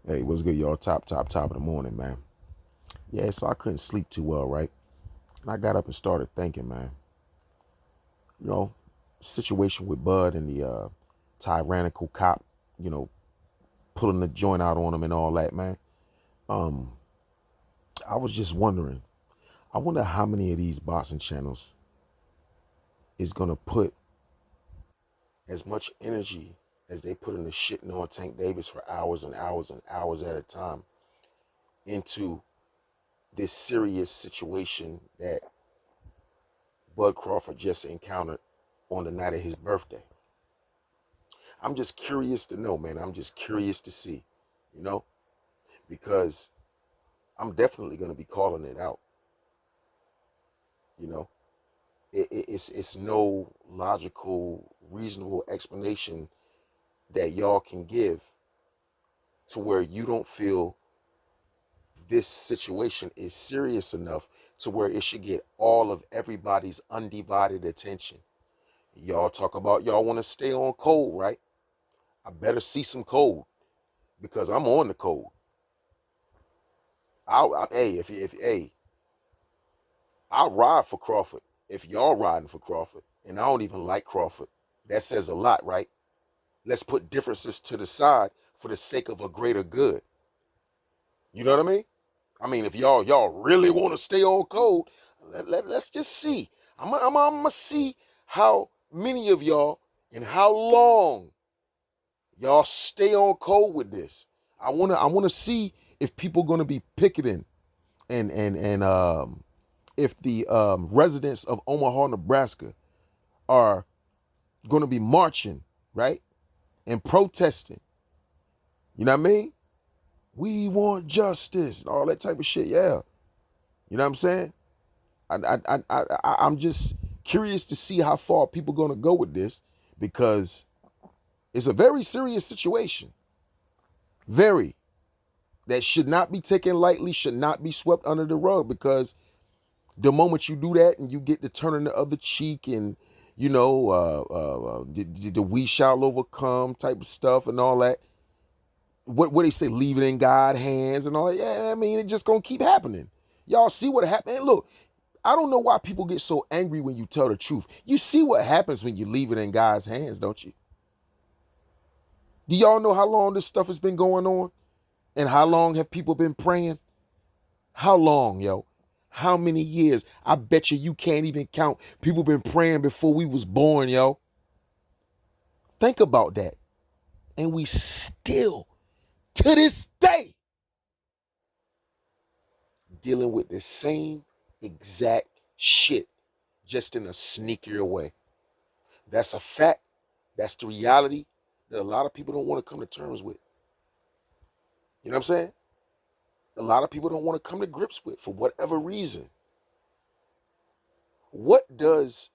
Hey, what's good, y'all? Top of the morning, man. Yeah, so I couldn't sleep too well, right? And I got up and started thinking, man. You know, situation with Bud and the tyrannical cop, you know, pulling the joint out on him and all that, man. Um, I was just wondering. I wonder how many of these boxing channels is gonna put as much energy as they put into shitting on Tank Davis for hours and hours and hours at a time into this serious situation that Bud Crawford just encountered on the night of his birthday. I'm just curious to know, man. I'm just curious to see, you know, because I'm definitely going to be calling it out. You know, it's no logical, reasonable explanation that y'all can give to where you don't feel this situation is serious enough to where it should get all of everybody's undivided attention. Y'all talk about y'all want to stay on code, right? I better see some code because I'm on the code. Hey, if hey, I'll ride for Crawford if y'all riding for Crawford, and I don't even like Crawford. That says a lot, right? Let's put differences to the side for the sake of a greater good. You know what I mean? I mean, if y'all really want to stay on code, let's just see. I'm gonna see how many of y'all and how long y'all stay on code with this. I wanna see if people gonna be picketing and if the residents of Omaha, Nebraska are going to be marching, right? And protesting. You know what I mean? We want justice, all that type of shit. Yeah. You know what I'm saying? I'm just curious to see how far people going to go with this because it's a very serious situation. Very. That should not be taken lightly, should not be swept under the rug because the moment you do that and you get to turning the other cheek and the we shall overcome type of stuff and all that, what they say, leave it in God's hands and all that. Yeah, I mean, it just gonna keep happening. Y'all see what happened. And look, I don't know why people get so angry when you tell the truth. You see what happens when you leave it in God's hands, don't you? Do y'all know how long this stuff has been going on? And how long have people been praying? How long, yo? How many years? I bet you can't even count. People been praying before we was born, yo. Think about that. And we still, to this day, dealing with the same exact shit, just in a sneakier way. That's a fact. That's the reality that a lot of people don't want to come to terms with. You know what I'm saying? A lot of people don't want to come to grips with for whatever reason. What does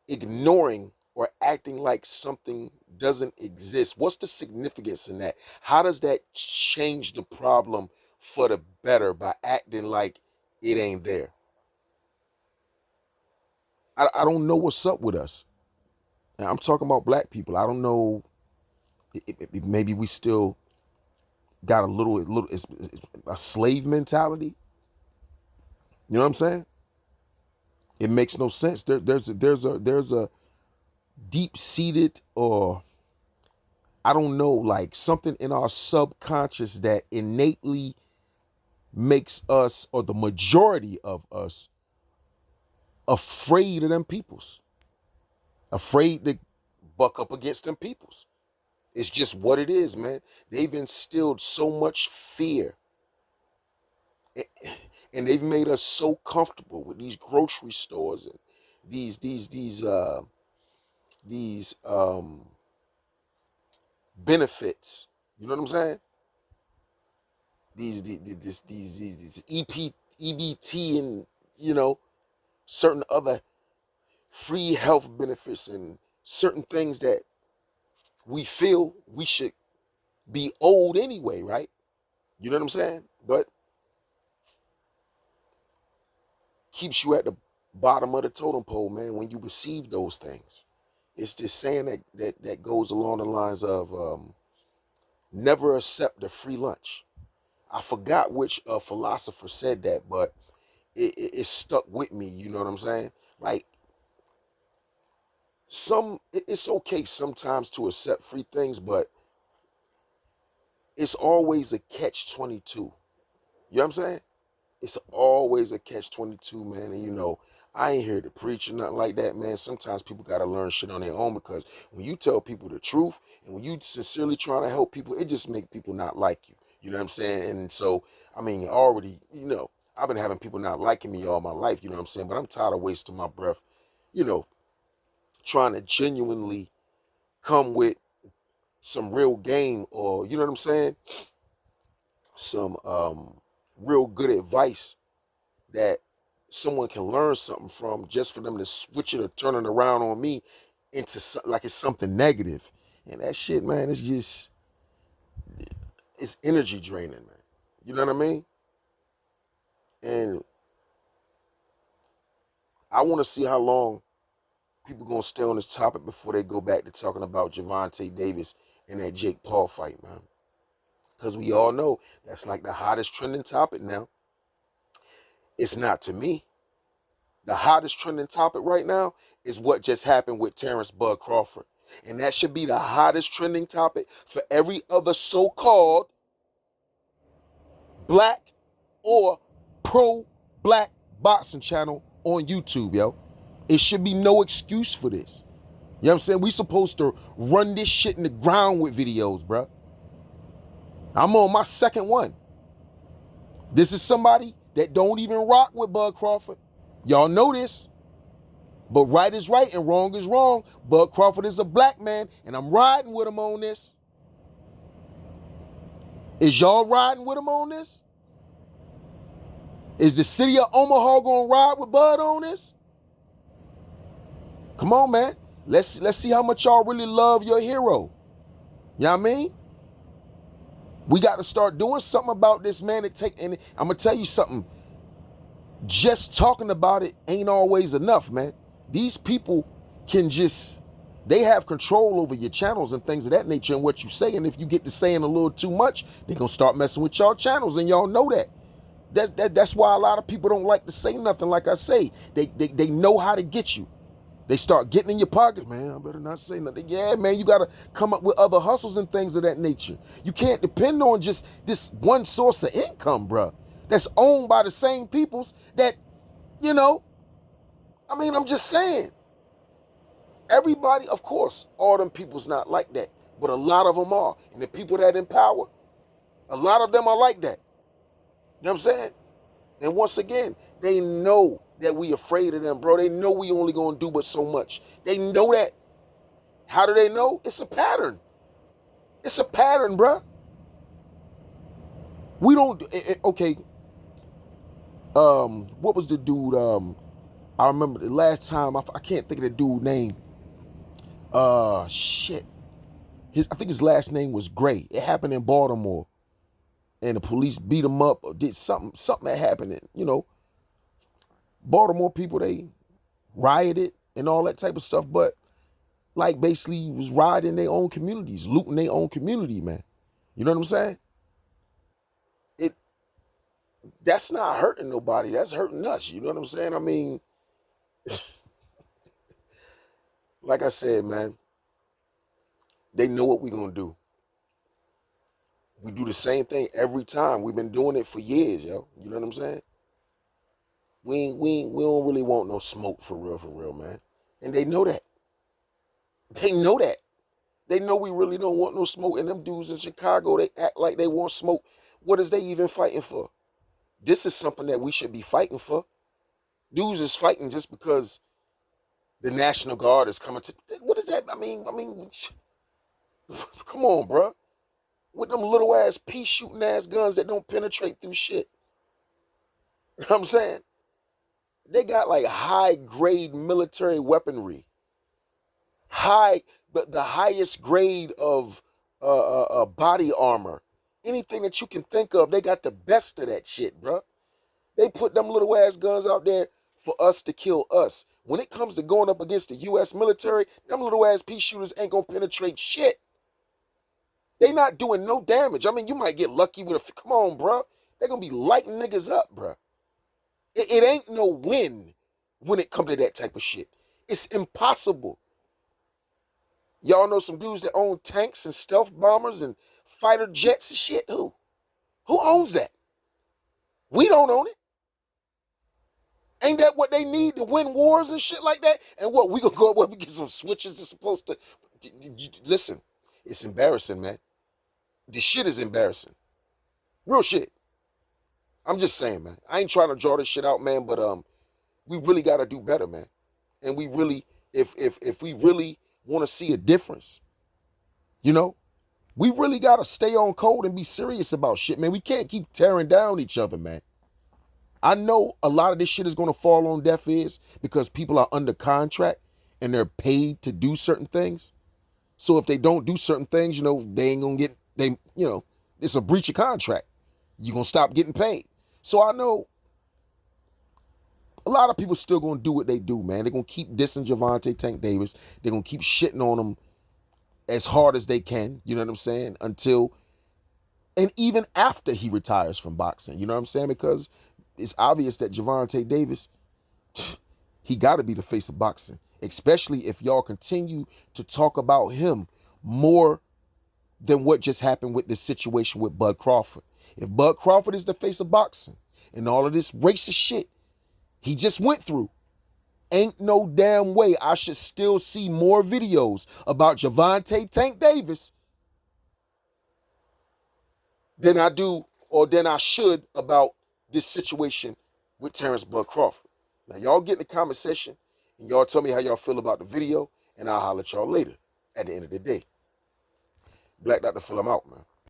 ignoring or acting like something doesn't exist, what's the significance in that? How does that change the problem for the better by acting like it ain't there? I don't know what's up with us. And I'm talking about black people. I don't know. Maybe we still got it's a slave mentality. You know what I'm saying? It makes no sense. There's a deep seated, or I don't know, like something in our subconscious that innately makes us, or the majority of us, afraid of them peoples, afraid to buck up against them peoples. It's just what it is, man. They've instilled so much fear, and they've made us so comfortable with these grocery stores and these benefits. You know what I'm saying? These EBT and certain other free health benefits and certain things that we feel we should be owed anyway, right? You know what I'm saying? But keeps you at the bottom of the totem pole, man, when you receive those things. It's this saying that goes along the lines of Never accept a free lunch. I forgot which philosopher said that, but it stuck with me. You know what I'm saying? Like it's okay sometimes to accept free things, but it's always a catch 22. You know what I'm saying? It's always a catch 22, man. And I ain't here to preach or nothing like that, man. Sometimes people got to learn shit on their own, because when you tell people the truth and when you sincerely trying to help people, it just make people not like you. You know what I'm saying? And so, I mean, already, I've been having people not liking me all my life, you know what I'm saying? But I'm tired of wasting my breath, you know, trying to genuinely come with some real game, or, you know what I'm saying? Some real good advice that someone can learn something from, just for them to switch it or turn it around on me into like it's something negative. And that shit, man, it's energy draining, man. You know what I mean? And I want to see how long people gonna stay on this topic before they go back to talking about Javante Davis and that Jake Paul fight, man. Because we all know that's like the hottest trending topic now. It's not to me. The hottest trending topic right now is what just happened with Terrence Bud Crawford. And that should be the hottest trending topic for every other so-called black or pro-black boxing channel on YouTube, yo. It should be no excuse for this. You know what I'm saying? We supposed to run this shit in the ground with videos, bro. I'm on my second one. This is somebody that don't even rock with Bud Crawford. Y'all know this. But right is right and wrong is wrong. Bud Crawford is a black man, and I'm riding with him on this. Is y'all riding with him on this? Is the city of Omaha gonna ride with Bud on this? Come on, man. Let's see how much y'all really love your hero. You know what I mean? We got to start doing something about this, man. And I'm gonna tell you something. Just talking about it ain't always enough, man. These people they have control over your channels and things of that nature and what you say. And if you get to saying a little too much, they're gonna start messing with y'all channels, and y'all know that. That's why a lot of people don't like to say nothing. Like I say, they know how to get you. They start getting in your pocket, man. I better not say nothing. Yeah, man, you gotta come up with other hustles and things of that nature. You can't depend on just this one source of income, bruh. That's owned by the same peoples that, you know. I mean, I'm just saying. Everybody, of course, all them people's not like that, but a lot of them are. And the people that in power, a lot of them are like that. You know what I'm saying? And once again, they know that we afraid of them, bro. They know we only gonna do but so much. They know that. How do they know? It's a pattern. It's a pattern, bro. We don't. Okay. What was the dude? I remember the last time. I can't think of the dude name. Shit. I think his last name was Gray. It happened in Baltimore, and the police beat him up or did something. Something that happened. Baltimore people, they rioted and all that type of stuff, but like basically was rioting their own communities, looting their own community, man. You know what I'm saying? It That's not hurting nobody. That's hurting us. You know what I'm saying? I mean, like I said, man, they know what we're gonna do. We do the same thing every time. We've been doing it for years, yo. You know what I'm saying? We don't really want no smoke for real, man. And they know that. They know that. They know we really don't want no smoke. And them dudes in Chicago, they act like they want smoke. What is they even fighting for? This is something that we should be fighting for. Dudes is fighting just because the National Guard is coming to. What is that? I mean, come on, bro. With them little ass pea shooting ass guns that don't penetrate through shit. You know what I'm saying? They got like high grade military weaponry, but the highest grade of body armor. Anything that you can think of, they got the best of that shit, bro. They put them little ass guns out there for us to kill us. When it comes to going up against the U.S. military, them little ass pea shooters ain't gonna penetrate shit. They not doing no damage. I mean, you might get lucky with a, come on, bro. They're going to be lighting niggas up, bro. It ain't no win when it come to that type of shit. It's impossible. Y'all know some dudes that own tanks and stealth bombers and fighter jets and shit? Who? Who owns that? We don't own it. Ain't that what they need to win wars and shit like that? And what, we gonna go up, we get some switches that's supposed to... Listen, it's embarrassing, man. This shit is embarrassing. Real shit. I'm just saying, man. I ain't trying to draw this shit out, man, but we really gotta do better, man. And we really, if we really want to see a difference, you know, we really gotta stay on code and be serious about shit, man. We can't keep tearing down each other, man. I know a lot of this shit is gonna fall on deaf ears because people are under contract and they're paid to do certain things. So if they don't do certain things, you know, they ain't gonna get, it's a breach of contract. You're gonna stop getting paid. So I know a lot of people still gonna do what they do, man. They're gonna keep dissing Gervonta Tank Davis. They're gonna keep shitting on him as hard as they can, you know what I'm saying? Until, and even after he retires from boxing, you know what I'm saying? Because it's obvious that Gervonta Davis, he gotta be the face of boxing. Especially if y'all continue to talk about him more than what just happened with this situation with Bud Crawford. If Bud Crawford is the face of boxing and all of this racist shit he just went through, ain't no damn way I should still see more videos about Gervonta Tank Davis than I do or than I should about this situation with Terrence Bud Crawford. Now, y'all get in the comment section and y'all tell me how y'all feel about the video, and I'll holler at y'all later at the end of the day. Black Dr. Phil, I'm out, man.